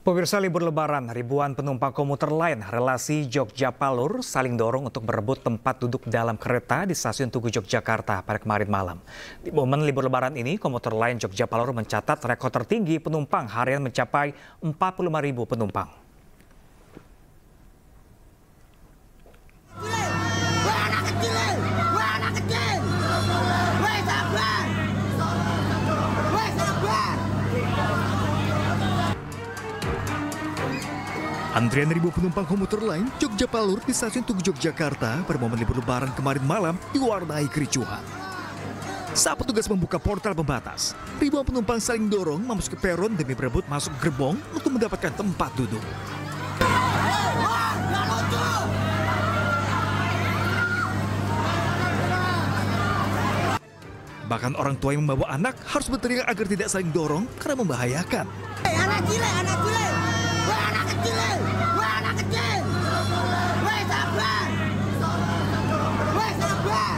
Pemirsa, libur Lebaran, ribuan penumpang komuter lain relasi Jogja-Palur saling dorong untuk berebut tempat duduk dalam kereta di stasiun Tugu Yogyakarta pada kemarin malam. Di momen libur Lebaran ini, komuter lain Jogja-Palur mencatat rekor tertinggi penumpang harian mencapai 45.000 penumpang. Antrian ribu penumpang komuter lain Jogja-Palur di stasiun Tugu Yogyakarta pada momen libur Lebaran kemarin malam diwarnai kericuhan. Saat petugas membuka portal pembatas, ribuan penumpang saling dorong memasuki peron demi berebut masuk gerbong untuk mendapatkan tempat duduk. Bahkan orang tua yang membawa anak harus berteriak agar tidak saling dorong karena membahayakan. Anak kecil, anak kecil, anak kecil, sabar, sabar.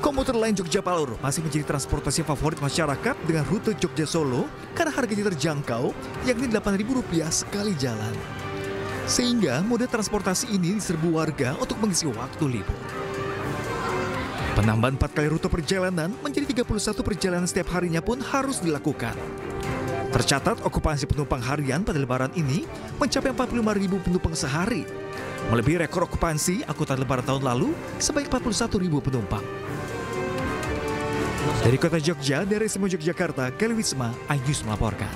Komuter lain Jogja-Palur masih menjadi transportasi favorit masyarakat dengan rute Jogja-Solo karena harganya terjangkau, yakni Rp8.000 sekali jalan. Sehingga moda transportasi ini diserbu warga untuk mengisi waktu libur. Penambahan 4 kali rute perjalanan menjadi 31 perjalanan setiap harinya pun harus dilakukan. Tercatat okupansi penumpang harian pada Lebaran ini mencapai 45.000 penumpang sehari, melebihi rekor okupansi angkutan Lebaran tahun lalu sebanyak 41.000 penumpang. Dari kota Jogja, dari Simo Yogyakarta, Gali Wisma, iNews melaporkan.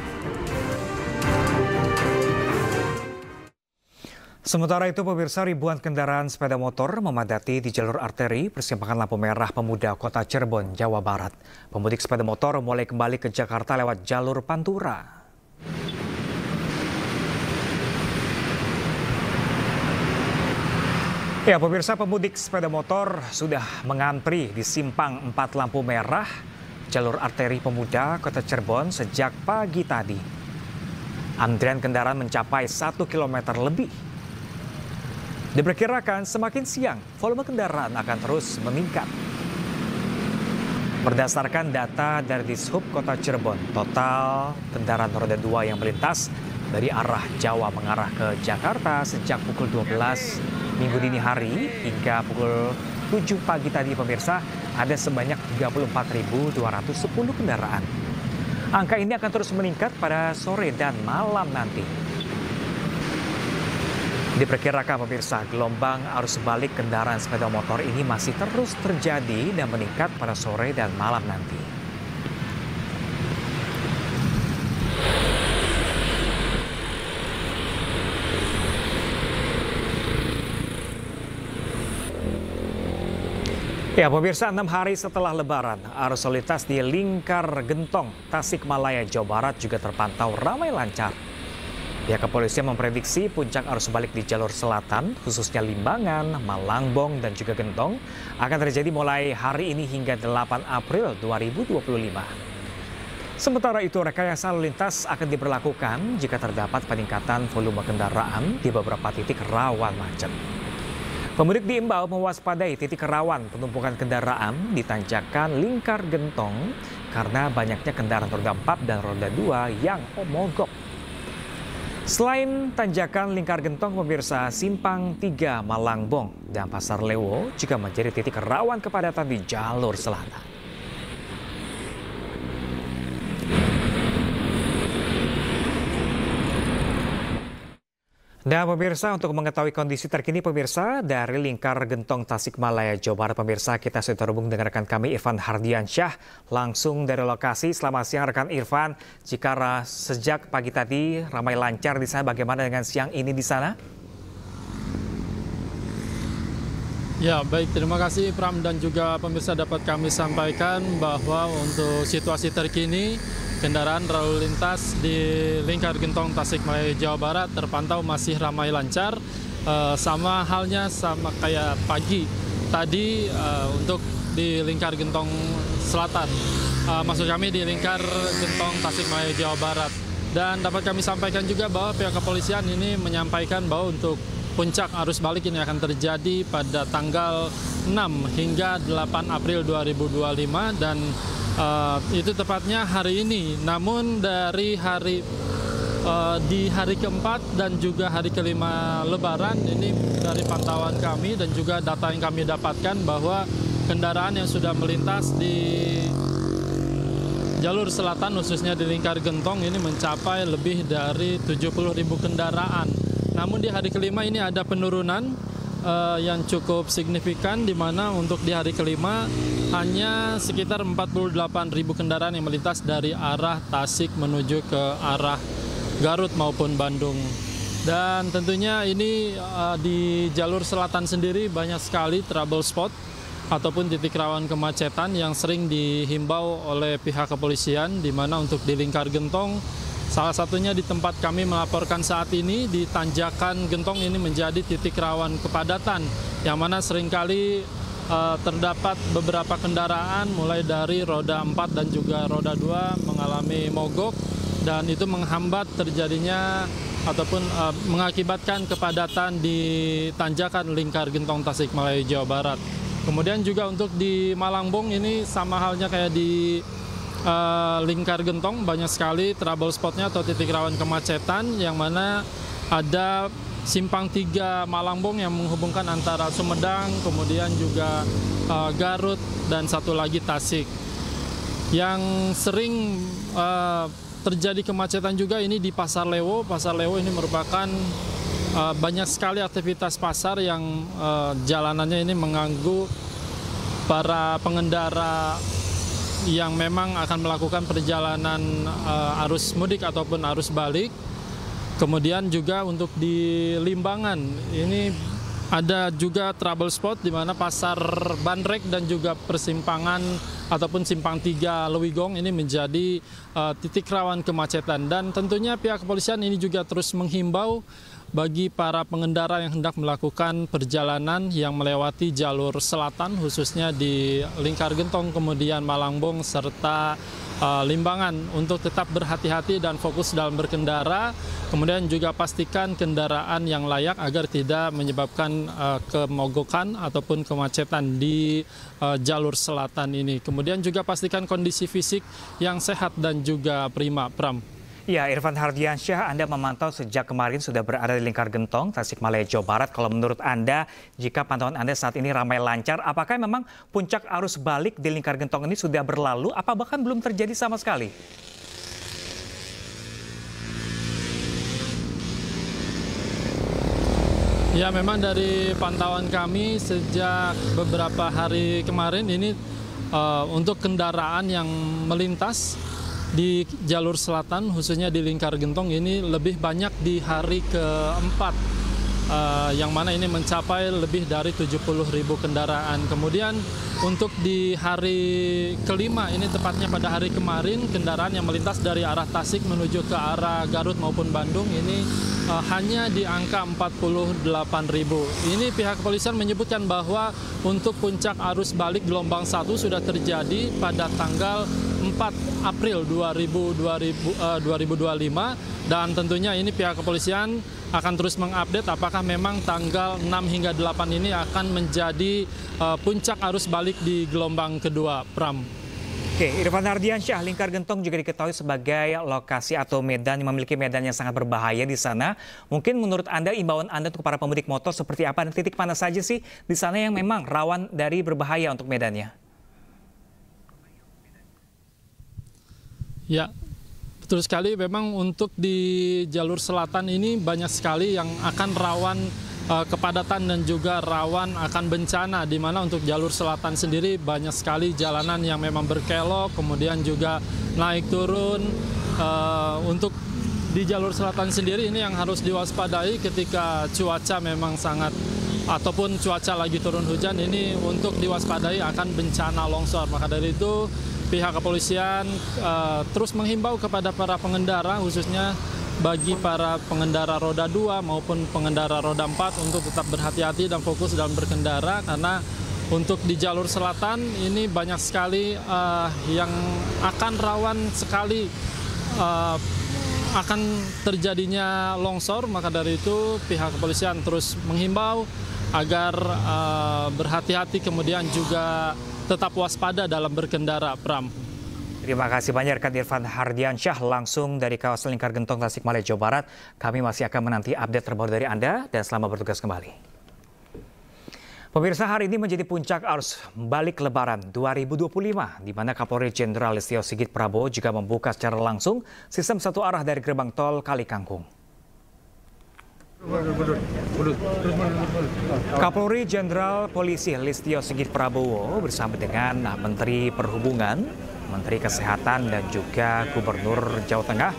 Sementara itu, pemirsa, ribuan kendaraan sepeda motor memadati di jalur arteri persimpangan lampu merah Pemuda Kota Cirebon, Jawa Barat. Pemudik sepeda motor mulai kembali ke Jakarta lewat jalur Pantura. Ya, pemirsa, pemudik sepeda motor sudah mengantri di simpang 4 lampu merah jalur arteri Pemuda Kota Cirebon sejak pagi tadi. Antrian kendaraan mencapai 1 km lebih. Diperkirakan semakin siang, volume kendaraan akan terus meningkat. Berdasarkan data dari Dishub Kota Cirebon, total kendaraan roda 2 yang melintas dari arah Jawa mengarah ke Jakarta sejak pukul 12 Minggu dini hari hingga pukul 7 pagi tadi, pemirsa, ada sebanyak 34.210 kendaraan. Angka ini akan terus meningkat pada sore dan malam nanti. Diperkirakan, pemirsa, gelombang arus balik kendaraan sepeda motor ini masih terus terjadi dan meningkat pada sore dan malam nanti. Ya, pemirsa, 6 hari setelah Lebaran, arus lalu lintas di Lingkar Gentong, Tasikmalaya, Jawa Barat juga terpantau ramai lancar. Pihak kepolisian memprediksi puncak arus balik di jalur selatan, khususnya Limbangan, Malangbong, dan juga Gentong, akan terjadi mulai hari ini hingga 8 April 2025. Sementara itu, rekayasa lalu lintas akan diberlakukan jika terdapat peningkatan volume kendaraan di beberapa titik rawan macet. Pemudik diimbau mewaspadai titik rawan penumpukan kendaraan di tanjakan Lingkar Gentong karena banyaknya kendaraan roda 4 dan roda 2 yang mogok. Selain tanjakan Lingkar Gentong, pemirsa, Simpang 3 Malangbong dan Pasar Lewo juga menjadi titik rawan kepadatan di jalur selatan. Dan pemirsa, untuk mengetahui kondisi terkini, pemirsa, dari Lingkar Gentong Tasikmalaya, Jawa Barat, pemirsa, kita sudah terhubung dengan rekan kami Irfan Hardiansyah langsung dari lokasi. Selamat siang rekan Irfan. Jika sejak pagi tadi ramai lancar di sana, bagaimana dengan siang ini di sana? Ya, baik, terima kasih Pram dan juga pemirsa, dapat kami sampaikan bahwa untuk situasi terkini kendaraan lalu lintas di Lingkar Gentong Tasikmalaya, Jawa Barat terpantau masih ramai lancar, sama halnya sama kayak pagi tadi untuk di Lingkar Gentong Selatan, maksud kami di Lingkar Gentong Tasikmalaya, Jawa Barat. Dan dapat kami sampaikan juga bahwa pihak kepolisian ini menyampaikan bahwa untuk puncak arus balik ini akan terjadi pada tanggal 6 hingga 8 April 2025 dan Itu tepatnya hari ini. Namun di hari keempat dan juga hari kelima Lebaran ini dari pantauan kami dan juga data yang kami dapatkan bahwa kendaraan yang sudah melintas di jalur selatan khususnya di Lingkar Gentong ini mencapai lebih dari 70.000 kendaraan. Namun di hari kelima ini ada penurunan yang cukup signifikan, di mana untuk di hari kelima hanya sekitar 48.000 kendaraan yang melintas dari arah Tasik menuju ke arah Garut maupun Bandung. Dan tentunya ini di jalur selatan sendiri banyak sekali trouble spot ataupun titik rawan kemacetan yang sering dihimbau oleh pihak kepolisian, di mana untuk di Lingkar Gentong salah satunya di tempat kami melaporkan saat ini di Tanjakan Gentong ini menjadi titik rawan kepadatan, yang mana seringkali terdapat beberapa kendaraan mulai dari roda 4 dan juga roda 2 mengalami mogok, dan itu menghambat terjadinya ataupun mengakibatkan kepadatan di Tanjakan Lingkar Gentong Tasikmalaya, Jawa Barat. Kemudian juga untuk di Malangbong ini sama halnya kayak di Lingkar Gentong, banyak sekali trouble spotnya atau titik rawan kemacetan, yang mana ada simpang 3 Malangbong yang menghubungkan antara Sumedang, kemudian juga Garut, dan satu lagi Tasik. Yang sering terjadi kemacetan juga ini di Pasar Lewo. Pasar Lewo ini merupakan banyak sekali aktivitas pasar yang jalanannya ini mengganggu para pengendara yang memang akan melakukan perjalanan arus mudik ataupun arus balik. Kemudian juga untuk di Limbangan ini ada juga trouble spot, di mana Pasar Bandrek dan juga persimpangan ataupun simpang 3 Lewigong ini menjadi titik rawan kemacetan. Dan tentunya pihak kepolisian ini juga terus menghimbau bagi para pengendara yang hendak melakukan perjalanan yang melewati jalur selatan, khususnya di Lingkar Gentong, kemudian Malangbong, serta Limbangan, untuk tetap berhati-hati dan fokus dalam berkendara. Kemudian juga pastikan kendaraan yang layak agar tidak menyebabkan kemogokan ataupun kemacetan di jalur selatan ini. Kemudian juga pastikan kondisi fisik yang sehat dan juga prima, Pram. Ya, Irfan Hardiansyah, Anda memantau sejak kemarin sudah berada di Lingkar Gentong, Tasikmalaya, Jawa Barat. Kalau menurut Anda, jika pantauan Anda saat ini ramai lancar, apakah memang puncak arus balik di Lingkar Gentong ini sudah berlalu, apa bahkan belum terjadi sama sekali? Ya, memang dari pantauan kami sejak beberapa hari kemarin ini untuk kendaraan yang melintas di jalur selatan, khususnya di Lingkar Gentong ini lebih banyak di hari keempat, yang mana ini mencapai lebih dari 70.000 kendaraan. Kemudian untuk di hari kelima ini, tepatnya pada hari kemarin, kendaraan yang melintas dari arah Tasik menuju ke arah Garut maupun Bandung ini hanya di angka 48.000. Ini pihak kepolisian menyebutkan bahwa untuk puncak arus balik gelombang 1 sudah terjadi pada tanggal 4 April 2025, dan tentunya ini pihak kepolisian akan terus mengupdate apakah memang tanggal 6 hingga 8 ini akan menjadi puncak arus balik di gelombang kedua, Pram. Oke, Irfan Hardiansyah, Lingkar Gentong juga diketahui sebagai lokasi atau medan yang memiliki medan yang sangat berbahaya di sana. Mungkin menurut Anda, imbauan Anda untuk para pemudik motor seperti apa, dan titik mana saja sih di sana yang memang rawan dari berbahaya untuk medannya? Ya, betul sekali. Memang untuk di jalur selatan ini banyak sekali yang akan rawan kepadatan dan juga rawan akan bencana, di mana untuk jalur selatan sendiri banyak sekali jalanan yang memang berkelok, kemudian juga naik turun. Untuk di jalur selatan sendiri ini yang harus diwaspadai ketika cuaca memang sangat ataupun cuaca lagi turun hujan, ini untuk diwaspadai akan bencana longsor. Maka dari itu pihak kepolisian terus menghimbau kepada para pengendara, khususnya bagi para pengendara roda 2 maupun pengendara roda 4 untuk tetap berhati-hati dan fokus dalam berkendara, karena untuk di jalur selatan ini banyak sekali yang akan rawan sekali akan terjadinya longsor. Maka dari itu pihak kepolisian terus menghimbau agar berhati-hati, kemudian juga tetap waspada dalam berkendara, Pram. Terima kasih banyak rekan Irfan Hardiansyah langsung dari kawasan Lingkar Gentong, Tasikmalaya, Jawa Barat. Kami masih akan menanti update terbaru dari Anda dan selamat bertugas kembali. Pemirsa, hari ini menjadi puncak arus balik Lebaran 2025, di mana Kapolri Jenderal Listio Sigit Prabowo juga membuka secara langsung sistem satu arah dari gerbang tol Kali Kangkung. Kapolri Jenderal Polisi Listio Sigit Prabowo bersama dengan Menteri Perhubungan, Menteri Kesehatan dan juga Gubernur Jawa Tengah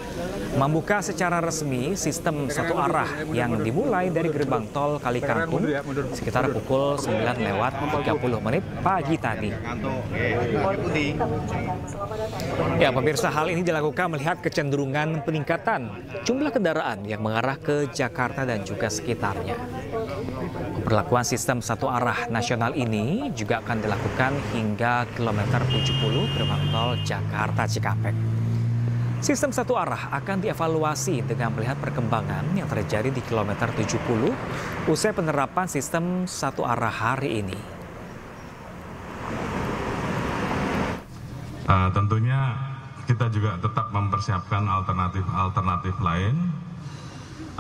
membuka secara resmi sistem satu arah yang dimulai dari gerbang tol Kali Kangkung sekitar pukul 9:30 pagi tadi. Ya, pemirsa, hal ini dilakukan melihat kecenderungan peningkatan jumlah kendaraan yang mengarah ke Jakarta dan juga sekitarnya. Pemberlakuan sistem satu arah nasional ini juga akan dilakukan hingga kilometer 70 gerbang tol Jakarta Cikampek. Sistem satu arah akan dievaluasi dengan melihat perkembangan yang terjadi di kilometer 70 usai penerapan sistem satu arah hari ini. Tentunya kita juga tetap mempersiapkan alternatif lain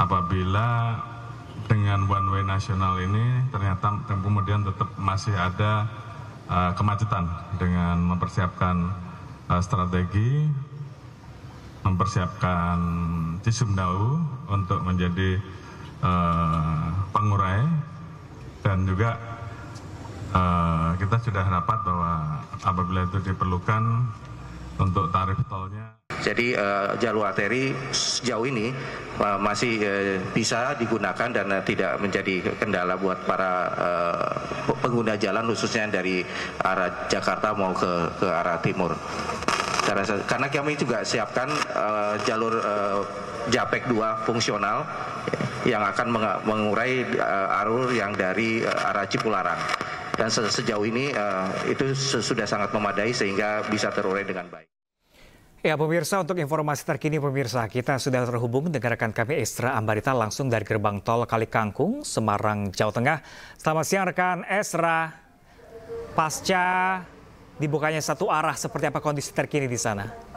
apabila dengan one way nasional ini ternyata kemudian tetap masih ada kemacetan, dengan mempersiapkan strategi, mempersiapkan Cisumdawu untuk menjadi pengurai, dan juga kita sudah rapat bahwa apabila itu diperlukan untuk tarif tolnya. Jadi jalur arteri sejauh ini masih bisa digunakan dan tidak menjadi kendala buat para pengguna jalan, khususnya dari arah Jakarta mau ke arah timur. Karena kami juga siapkan jalur Japek 2 fungsional yang akan mengurai arus yang dari arah Cipularang. Dan sejauh ini itu sudah sangat memadai sehingga bisa terurai dengan baik. Ya, pemirsa, untuk informasi terkini pemirsa, kita sudah terhubung dengan rekan kami Esra Ambarita langsung dari gerbang tol Kali Kangkung, Semarang, Jawa Tengah. Selamat siang rekan Esra. Pasca dibukanya satu arah, seperti apa kondisi terkini di sana?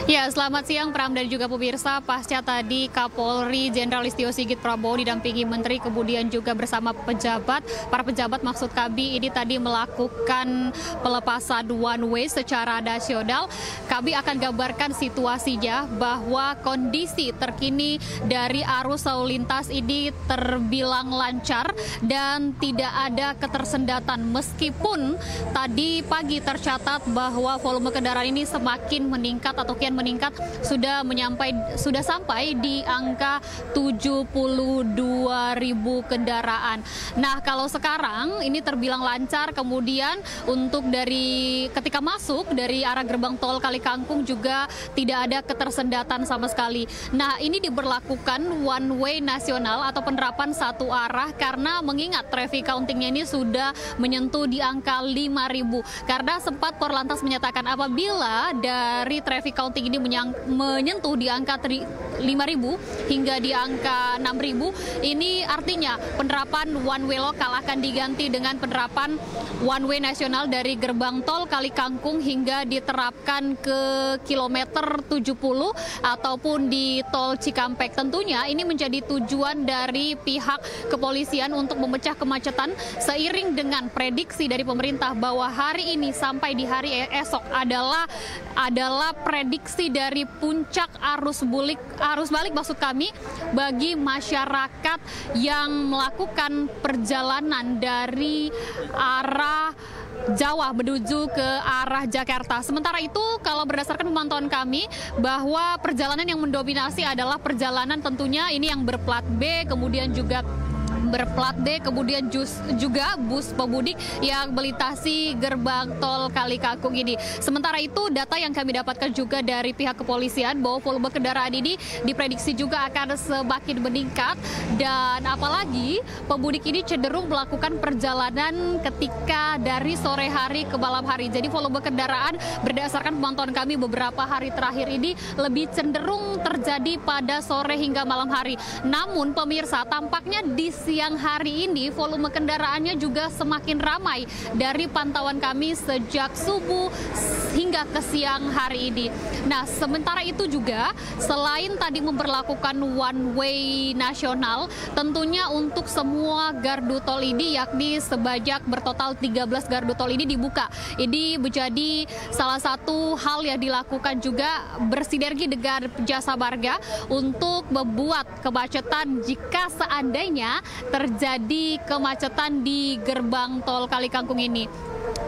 Ya, selamat siang Pram dan juga pemirsa. Pasca tadi Kapolri Jenderal Listio Sigit Prabowo didampingi Menteri, kemudian juga bersama para pejabat maksud kami ini tadi melakukan pelepasan one way secara nasional. Kami akan gambarkan situasinya bahwa kondisi terkini dari arus lalu lintas ini terbilang lancar dan tidak ada ketersendatan, meskipun tadi pagi tercatat bahwa volume kendaraan ini semakin meningkat atau kian meningkat, sudah sampai di angka 72.000 kendaraan. Nah, kalau sekarang ini terbilang lancar, kemudian untuk dari ketika masuk dari arah gerbang tol Kali Kangkung juga tidak ada ketersendatan sama sekali. Nah, ini diberlakukan one way nasional atau penerapan satu arah karena mengingat traffic countingnya ini sudah menyentuh di angka 5.000. Karena sempat Korlantas menyatakan apabila dari traffic counting ini menyentuh di angka 5.000 hingga di angka 6.000, ini artinya penerapan one way lokal akan diganti dengan penerapan one way nasional dari gerbang tol Kali Kangkung hingga diterapkan ke kilometer 70 ataupun di tol Cikampek. Tentunya ini menjadi tujuan dari pihak kepolisian untuk memecah kemacetan seiring dengan prediksi dari pemerintah bahwa hari ini sampai di hari esok adalah prediksi dari puncak arus balik maksud kami bagi masyarakat yang melakukan perjalanan dari arah Jawa menuju ke arah Jakarta. Sementara itu, kalau berdasarkan pemantauan kami, bahwa perjalanan yang mendominasi adalah perjalanan tentunya ini yang berplat B, kemudian juga berplat D, kemudian juga bus pemudik yang melintasi gerbang tol Kali Kangkung ini. Sementara itu, data yang kami dapatkan juga dari pihak kepolisian bahwa volume kendaraan ini diprediksi juga akan semakin meningkat, dan apalagi pemudik ini cenderung melakukan perjalanan ketika dari sore hari ke malam hari. Jadi volume kendaraan berdasarkan pemantauan kami beberapa hari terakhir ini lebih cenderung terjadi pada sore hingga malam hari. Namun pemirsa, tampaknya di siang siang hari ini volume kendaraannya juga semakin ramai dari pantauan kami sejak subuh hingga ke siang hari ini. Nah, sementara itu juga selain tadi memberlakukan one way nasional, tentunya untuk semua gardu tol ini yakni sebanyak bertotal 13 gardu tol ini dibuka. Ini menjadi salah satu hal yang dilakukan juga bersinergi dengan Jasa Marga untuk membuat kemacetan jika seandainya terjadi kemacetan di gerbang tol Kali Kangkung ini.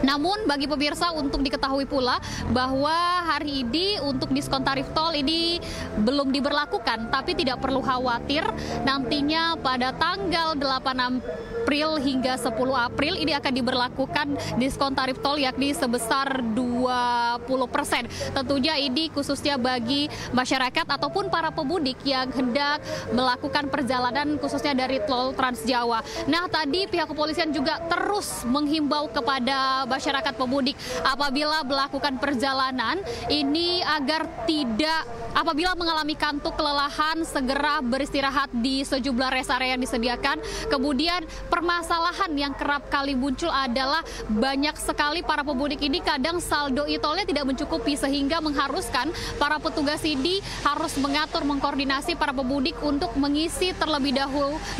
Namun bagi pemirsa untuk diketahui pula bahwa hari ini untuk diskon tarif tol ini belum diberlakukan, tapi tidak perlu khawatir, nantinya pada tanggal 8 April hingga 10 April ini akan diberlakukan diskon tarif tol yakni sebesar 20%. Tentunya ini khususnya bagi masyarakat ataupun para pemudik yang hendak melakukan perjalanan khususnya dari tol Trans Jawa. Nah, tadi pihak kepolisian juga terus menghimbau kepada masyarakat pemudik apabila melakukan perjalanan ini agar tidak apabila mengalami kantuk kelelahan segera beristirahat di sejumlah rest area yang disediakan. Kemudian permasalahan yang kerap kali muncul adalah banyak sekali para pemudik ini kadang saldo e-tolnya tidak mencukupi sehingga mengharuskan para petugas ini harus mengatur, mengkoordinasi para pemudik untuk mengisi terlebih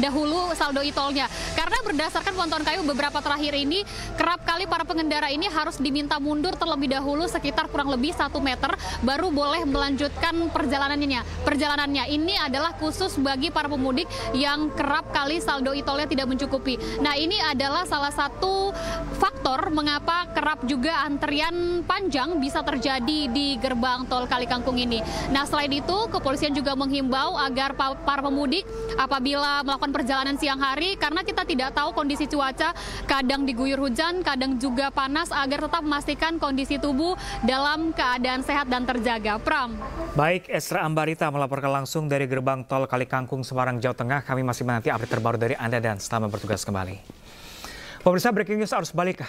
dahulu saldo e-tolnya. Karena berdasarkan pantauan kami beberapa terakhir ini kerap kali para pengendara ini harus diminta mundur terlebih dahulu sekitar kurang lebih 1 meter baru boleh melanjutkan perjalanannya. Ini adalah khusus bagi para pemudik yang kerap kali saldo e-tolnya tidak mencukupi. Nah, ini adalah salah satu faktor mengapa kerap juga antrian panjang bisa terjadi di gerbang tol Kali Kangkung ini. Nah, selain itu kepolisian juga menghimbau agar para pemudik apabila melakukan perjalanan siang hari, karena kita tidak tahu kondisi cuaca, kadang diguyur hujan, kadang juga panas, agar tetap memastikan kondisi tubuh dalam keadaan sehat dan terjaga. Pram. Baik, Esra Ambarita melaporkan langsung dari gerbang tol Kali Kangkung, Semarang, Jawa Tengah. Kami masih menanti update terbaru dari Anda dan selamat bertugas kembali. Pemirsa, breaking news arus balik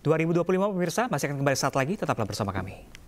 2025 pemirsa masih akan kembali saat lagi, tetaplah bersama kami.